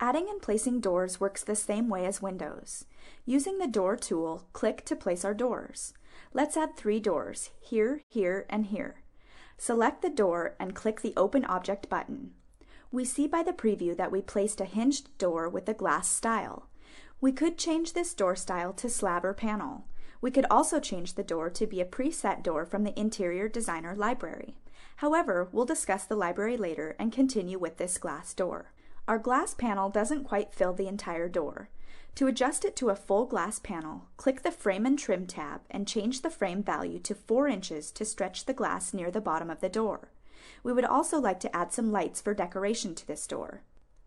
Adding and placing doors works the same way as windows. Using the Door tool, click to place our doors. Let's add 3 doors, here, here, and here. Select the door and click the Open Object button. We see by the preview that we placed a hinged door with a glass style. We could change this door style to slab or panel. We could also change the door to be a preset door from the Interior Designer library. However, we'll discuss the library later and continue with this glass door. Our glass panel doesn't quite fill the entire door. To adjust it to a full glass panel, click the Frame and Trim tab and change the frame value to 4 inches to stretch the glass near the bottom of the door. We would also like to add some lights for decoration to this door.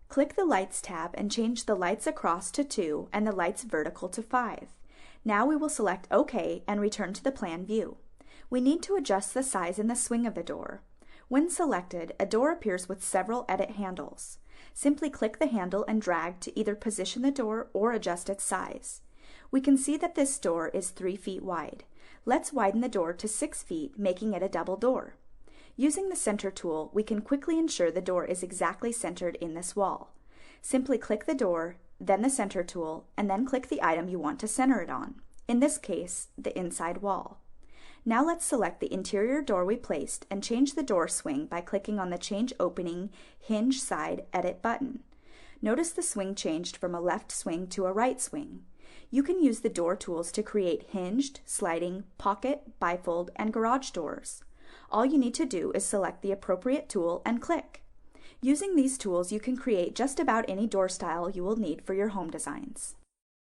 Click the Lights tab and change the lights across to 2 and the lights vertical to 5. Now we will select OK and return to the plan view. We need to adjust the size and the swing of the door. When selected, a door appears with several edit handles. Simply click the handle and drag to either position the door or adjust its size. We can see that this door is 3 feet wide. Let's widen the door to 6 feet, making it a double door. Using the Center tool, we can quickly ensure the door is exactly centered in this wall. Simply click the door, then the Center tool, and then click the item you want to center it on, in this case, the inside wall. Now let's select the interior door we placed and change the door swing by clicking on the Change Opening, Hinge Side Edit button. Notice the swing changed from a left swing to a right swing. You can use the door tools to create hinged, sliding, pocket, bifold, and garage doors. All you need to do is select the appropriate tool and click. Using these tools, you can create just about any door style you will need for your home designs.